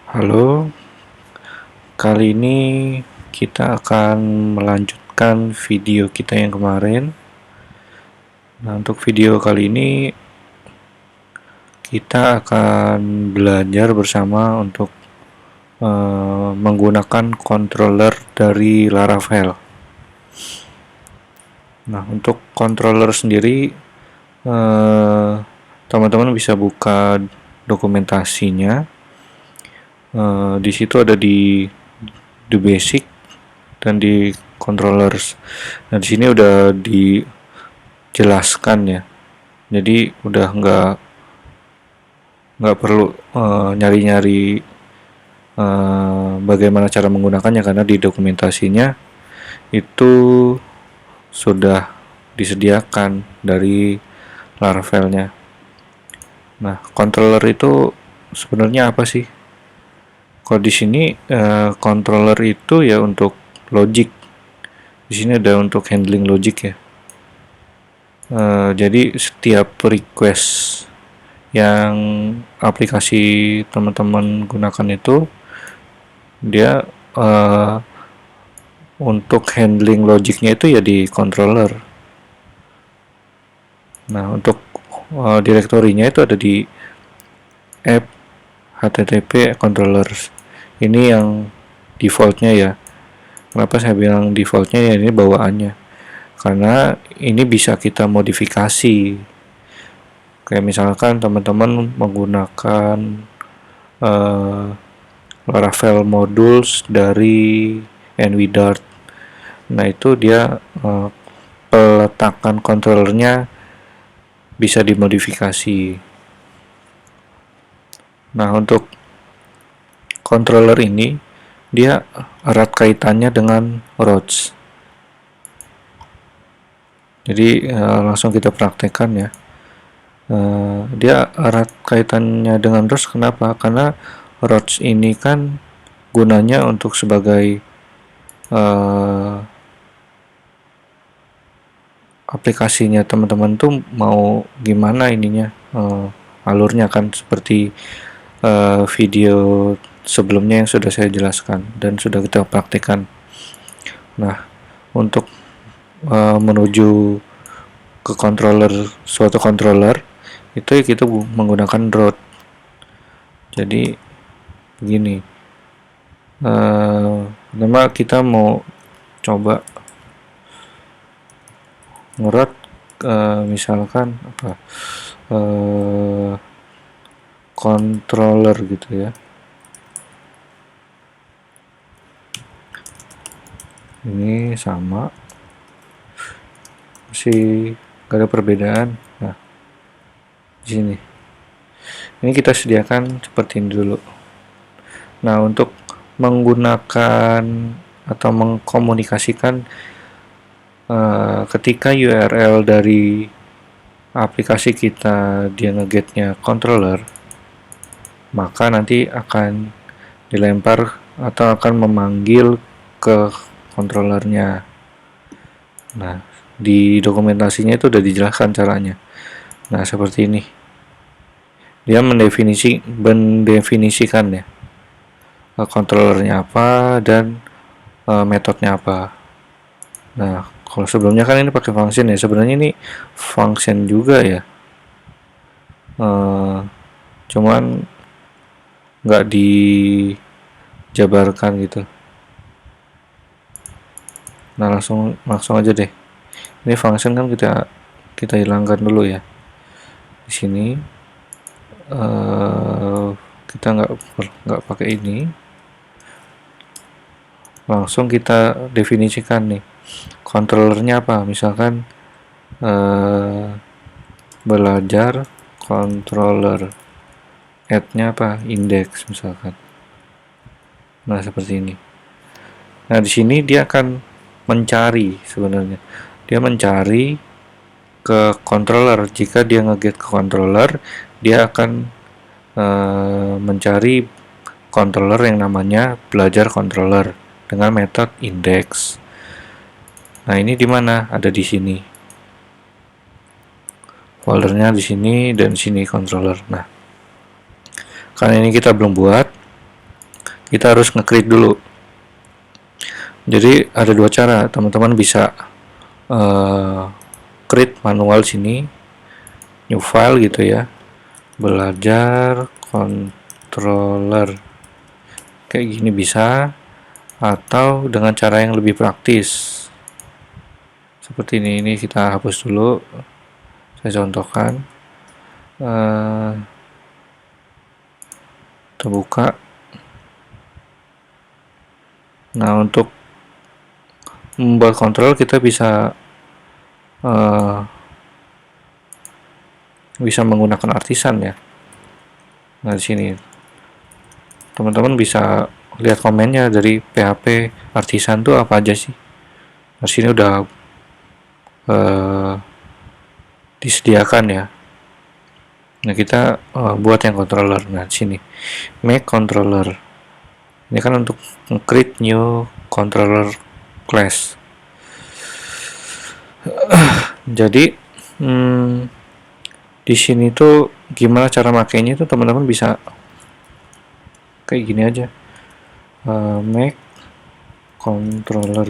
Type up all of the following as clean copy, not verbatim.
Halo, kali ini kita akan melanjutkan video kita yang kemarin. Nah, untuk video kali ini kita akan belajar bersama untuk menggunakan controller dari Laravel. Nah, untuk controller sendiri teman-teman bisa buka dokumentasinya. Di situ ada di the basic dan di controllers. Nah, di sini udah dijelaskan ya. Jadi udah nggak perlu nyari-nyari bagaimana cara menggunakannya, karena di dokumentasinya itu sudah disediakan dari Laravelnya. Nah, controller itu sebenarnya apa sih? Kalau di sini controller itu ya untuk logic. Di sini ada untuk handling logic ya. Jadi setiap request yang aplikasi teman-teman gunakan itu dia untuk handling logiknya itu ya di controller. Nah, untuk direktorinya itu ada di app http controllers. Ini yang defaultnya ya. Kenapa saya bilang defaultnya ya, ini bawaannya. Karena ini bisa kita modifikasi. Kayak misalkan teman-teman menggunakan Laravel modules dari NVDart. Nah, itu dia peletakan controllernya bisa dimodifikasi. Nah, untuk controller ini dia erat kaitannya dengan routes. Jadi langsung kita praktekkan ya. Dia erat kaitannya dengan routes. Kenapa? Karena routes ini kan gunanya untuk sebagai aplikasinya teman-teman tuh mau gimana ininya, alurnya kan seperti video sebelumnya yang sudah saya jelaskan dan sudah kita praktikkan. Nah, untuk menuju ke suatu controller itu kita menggunakan route. Jadi begini, pertama kita mau coba ngeroute misalkan apa controller gitu ya. Ini sama, masih gak ada perbedaan. Nah, di sini ini kita sediakan seperti ini dulu. Nah, untuk menggunakan atau mengkomunikasikan ketika URL dari aplikasi kita dia ngegetnya controller, maka nanti akan dilempar atau akan memanggil ke controllernya. Nah, di dokumentasinya itu udah dijelaskan caranya. Nah, seperti ini. Dia mendefinisikan ya controllernya apa dan metodenya apa. Nah, kalau sebelumnya kan ini pakai function ya. Sebenarnya ini function juga ya. Cuman nggak dijabarkan gitu. Nah, langsung aja deh. Ini function kan kita hilangkan dulu ya. Di sini kita nggak pakai ini. Langsung kita definisikan nih controllernya apa. Misalkan belajar controller, add-nya apa, index misalkan. Nah, seperti ini. Nah, di sini dia akan mencari sebenarnya. Dia mencari ke controller. Jika dia ngeget ke controller, dia akan mencari controller yang namanya belajar controller dengan metode index. Nah, ini di mana? Ada di sini. Foldernya di sini dan sini controller. Nah, karena ini kita belum buat, kita harus nge-create dulu. Jadi ada dua cara, teman-teman bisa create manual sini, new file gitu ya, belajar controller kayak gini bisa, atau dengan cara yang lebih praktis seperti ini kita hapus dulu, saya contohkan. Kita buka. Nah, untuk membuat kontrol kita bisa menggunakan artisan ya. Nah, di sini teman-teman bisa lihat komennya dari PHP artisan tuh apa aja sih. Nah, sini udah disediakan ya. Nah, kita buat yang controller. Nah, di sini make controller. Ini kan untuk create new controller class. Jadi di sini tuh gimana cara makainya itu teman-teman bisa kayak gini aja. Make controller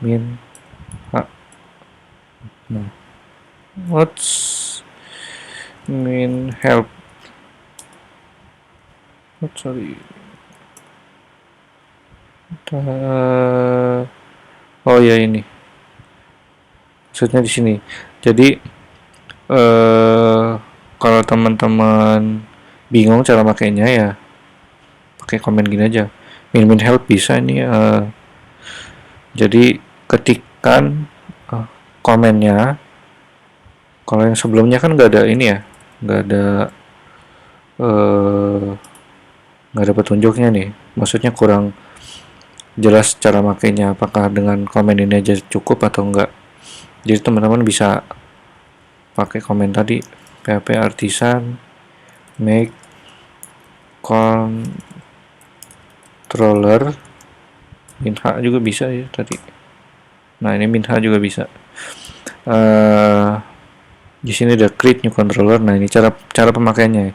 min nah, what's min help, sorry, oh ya ini maksudnya di sini. Jadi kalau teman-teman bingung cara makainya ya pakai komen gini aja, min help bisa ini. Jadi ketikkan komennya. Kalau yang sebelumnya kan nggak ada ini ya, nggak ada petunjuknya nih, maksudnya kurang jelas cara makainya, apakah dengan komen ini aja cukup atau enggak. Jadi teman-teman bisa pakai komen tadi, PHP artisan make controller minha juga bisa ya tadi. Nah, ini minha juga bisa. Di sini ada create new controller. Nah, ini cara pemakaiannya.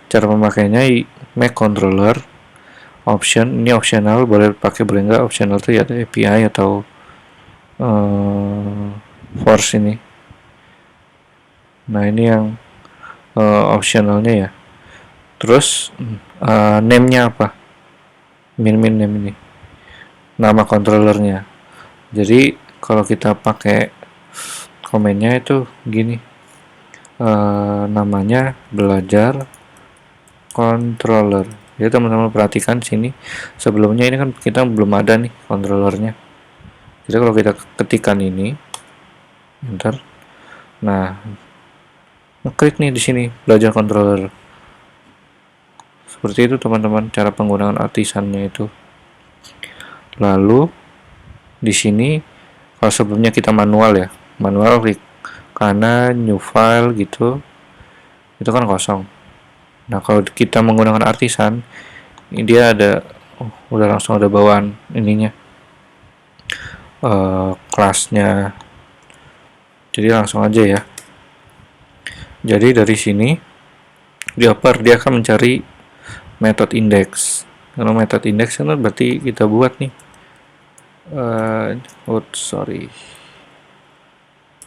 Cara pemakaiannya make controller option, ini optional, boleh pakai boleh enggak. Optional itu ya ada API atau force ini. Nah, ini yang optionalnya ya. Terus name-nya apa? Min name ini, nama controllernya. Jadi kalau kita pakai komennya itu gini, namanya belajar controller. Jadi teman-teman perhatikan sini, sebelumnya ini kan kita belum ada nih controllernya. Jadi kalau kita ketikkan ini enter, nah ngeklik nih di sini belajar controller. Seperti itu teman-teman cara penggunaan artisannya itu. Lalu di sini kalau sebelumnya kita manual ya, manual klik kanan new file gitu, itu kan kosong. Nah, kalau kita menggunakan artisan, ini dia ada udah langsung ada bawaan ininya, kelasnya. Jadi langsung aja ya. Jadi dari sini dia akan mencari method index. Kalau method index kan berarti kita buat nih.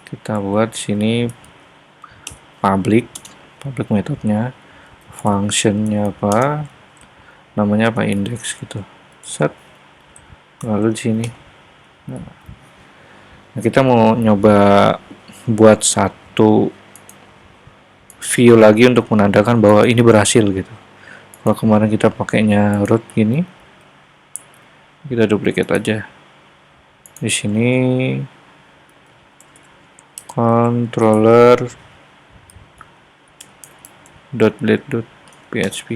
Kita buat sini public methodnya, functionnya apa, namanya apa, index gitu. Set. Lalu di sini. Nah, kita mau nyoba buat satu view lagi untuk menandakan bahwa ini berhasil gitu. Kalau kemarin kita pakainya root gini, kita duplicate aja. Di sini controller .blade.php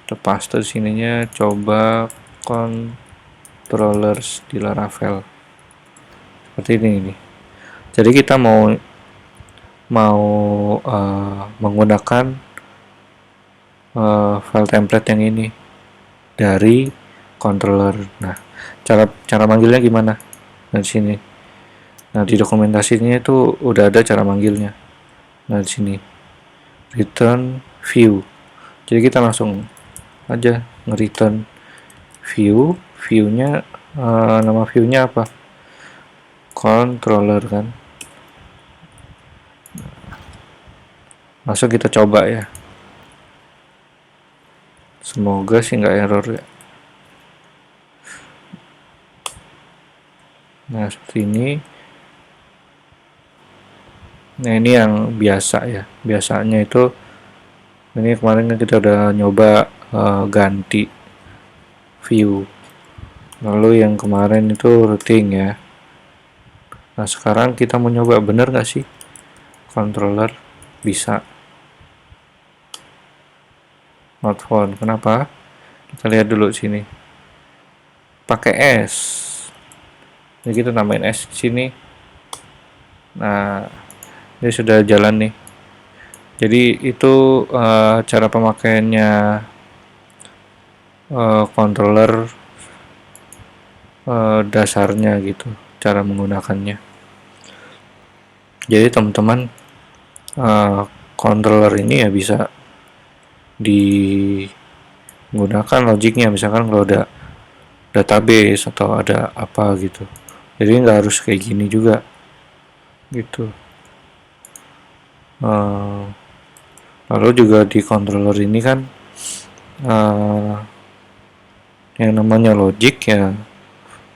kita paste sininya, coba controllers di Laravel seperti ini. Jadi kita mau menggunakan file template yang ini dari controller. Nah, cara manggilnya gimana? Nah, di sini. Nah, di dokumentasinya itu udah ada cara manggilnya. Nah, di sini return view. Jadi kita langsung aja nge-return viewnya, nama viewnya apa, controller kan. Langsung kita coba ya, semoga sih nggak error ya. Nah seperti ini. Nah ini yang biasa ya, biasanya itu ini kemarin kan kita udah nyoba ganti view, lalu yang kemarin itu routing ya. Nah sekarang kita mau nyoba bener nggak sih controller bisa smartphone. Kenapa? Kita lihat dulu sini, pakai S, jadi kita namain S di sini. Nah ini sudah jalan nih. Jadi itu cara pemakaiannya controller dasarnya gitu, cara menggunakannya. Jadi teman-teman, controller ini ya bisa digunakan logiknya, misalkan kalau ada database atau ada apa gitu. Jadi nggak harus kayak gini juga gitu. Lalu juga di controller ini kan yang namanya logic ya,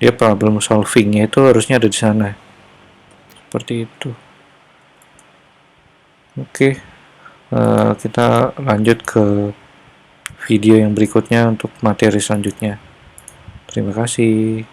dia problem solvingnya itu harusnya ada di sana, seperti itu. Oke, kita lanjut ke video yang berikutnya untuk materi selanjutnya. Terima kasih.